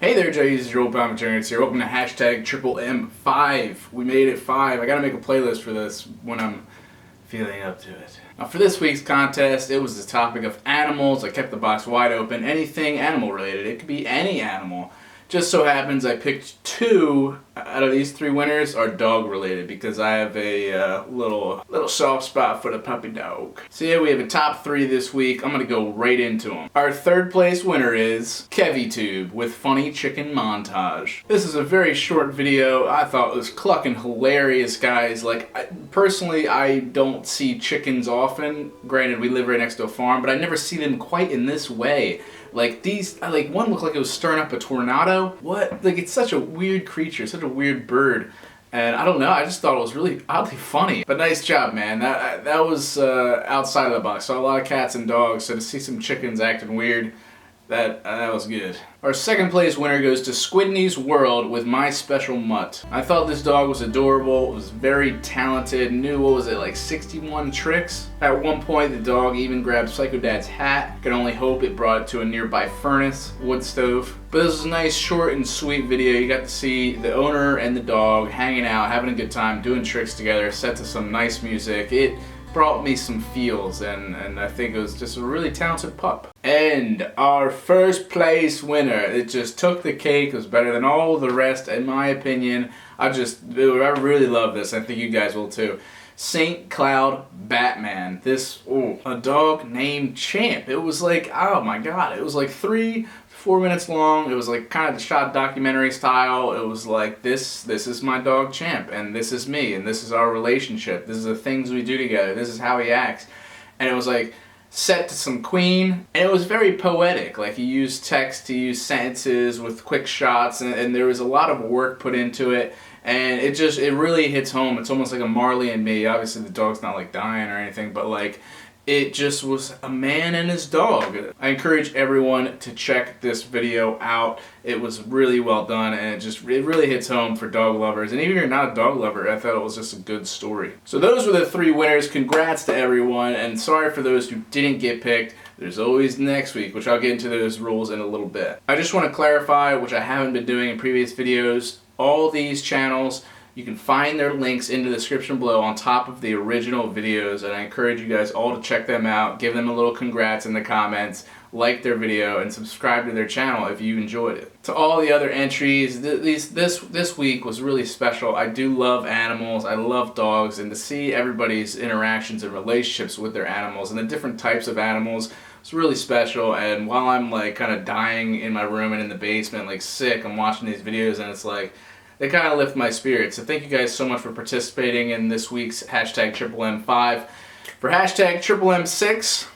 Hey there, J's, your old pal McJuggerNuggets here. Welcome to hashtag Triple M5. We made it 5. I gotta make a playlist for this when I'm feeling up to it. Now for this week's contest, it was the topic of animals. I kept the box wide open. Anything animal related. It could be any animal. Just so happens I picked 2 out of these 3 winners are dog related because I have a little soft spot for the puppy dog. So yeah, we have a top 3 this week. I'm gonna go right into them. Our 3rd place winner is Kevi with Funny Chicken Montage. This is a very short video. I thought it was clucking hilarious, guys. Like, personally, I don't see chickens often. Granted, we live right next to a farm, but I never see them quite in this way. Like these, like one looked like it was stirring up a tornado. What? Like, it's such a weird creature, such a weird bird. And I don't know, I just thought it was really oddly funny. But nice job, man. That was outside of the box. Saw a lot of cats and dogs, so to see some chickens acting weird, that was good. Our 2nd place winner goes to SquidneysWorld with My Special Mutt. I thought this dog was adorable. It was very talented. Knew, what was it, like 61 tricks? At one point, the dog even grabbed Psycho Dad's hat. Could only hope it brought it to a nearby furnace, wood stove. But this was a nice, short and sweet video. You got to see the owner and the dog hanging out, having a good time, doing tricks together, set to some nice music. It brought me some feels, and I think it was just a really talented pup. And our 1st place winner, it just took the cake. It was better than all the rest, in my opinion. I really love this. I think you guys will too. St. Cloud Batman. This, a dog named Champ. It was like, oh my god, it was like 3-4 minutes long. It was like kind of shot documentary style. It was like, this is my dog Champ, and this is me, and this is our relationship. This is the things we do together. This is how he acts. And it was like set to some Queen, and it was very poetic. Like, he used text, he used sentences with quick shots, and there was a lot of work put into it. And it really hits home. It's almost like a Marley and Me. Obviously the dog's not like dying or anything, but like, it just was a man and his dog. I encourage everyone to check this video out. It was really well done, and it really hits home for dog lovers. And even if you're not a dog lover, I thought it was just a good story. So those were the 3 winners. Congrats to everyone, and sorry for those who didn't get picked. There's always next week, which I'll get into those rules in a little bit. I just want to clarify, which I haven't been doing in previous videos, all these channels, you can find their links in the description below on top of the original videos, and I encourage you guys all to check them out, give them a little congrats in the comments, like their video, and subscribe to their channel if you enjoyed it. To all the other entries, this week was really special. I do love animals, I love dogs, and to see everybody's interactions and relationships with their animals and the different types of animals, it's really special. And while I'm like kind of dying in my room and in the basement, like sick, I'm watching these videos, and it's like, they kind of lift my spirits. So thank you guys so much for participating in this week's hashtag Triple M5. For hashtag Triple M6,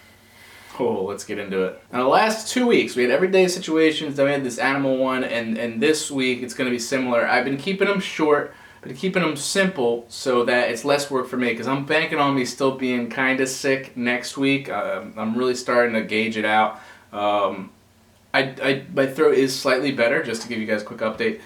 let's get into it. Now, the last 2 weeks, we had everyday situations, then we had this animal one, and this week it's going to be similar. I've been keeping them short, but keeping them simple so that it's less work for me, because I'm banking on me still being kind of sick next week. I'm really starting to gauge it out. My throat is slightly better, just to give you guys a quick update.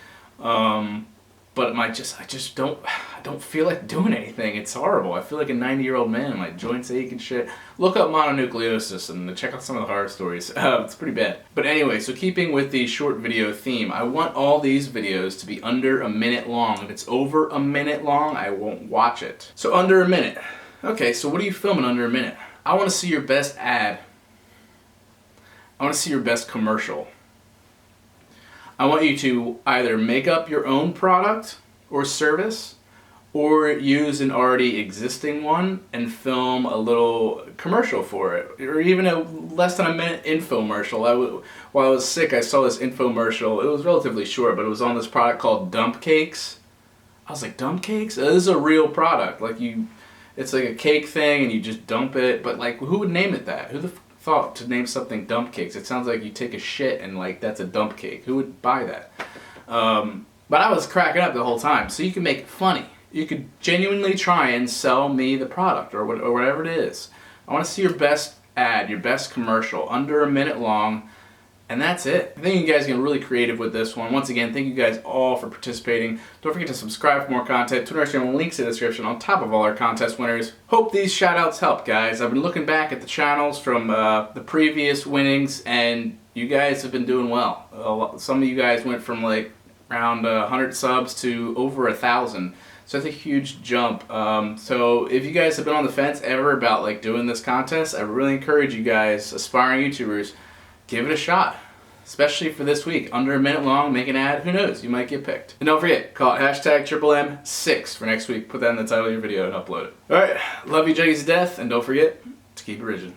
But I just don't feel like doing anything. It's horrible. I feel like a 90-year-old man. My joints ache and shit. Look up mononucleosis and check out some of the horror stories. It's pretty bad. But anyway, so keeping with the short video theme, I want all these videos to be under a minute long. If it's over a minute long, I won't watch it. So under a minute. Okay, so what are you filming under a minute? I want to see your best ad. I want to see your best commercial. I want you to either make up your own product or service, or use an already existing one and film a little commercial for it, or even a less than a minute infomercial. While I was sick, I saw this infomercial. It was relatively short, but it was on this product called Dump Cakes. I was like, dump cakes? This is a real product. Like, it's like a cake thing and you just dump it, but like, who would name it that? Who the thought to name something dump cakes? It sounds like you take a shit and like that's a dump cake. Who would buy that? But I was cracking up the whole time. So you can make it funny. You could genuinely try and sell me the product or whatever it is. I want to see your best ad, your best commercial, under a minute long, and that's it. I think you guys get really creative with this one. Once again, thank you guys all for participating. Don't forget to subscribe for more content. Twitter channel links in the description on top of all our contest winners. Hope these shout outs help, guys. I've been looking back at the channels from the previous winnings, and you guys have been doing well. Some of you guys went from like around 100 subs to over 1,000. So that's a huge jump. So if you guys have been on the fence ever about like doing this contest, I really encourage you guys, aspiring YouTubers, give it a shot. Especially for this week. Under a minute long, make an ad, who knows, you might get picked. And don't forget, call it hashtag #M6 for next week. Put that in the title of your video and upload it. Alright, love you juggies to death, and don't forget to keep it rigid.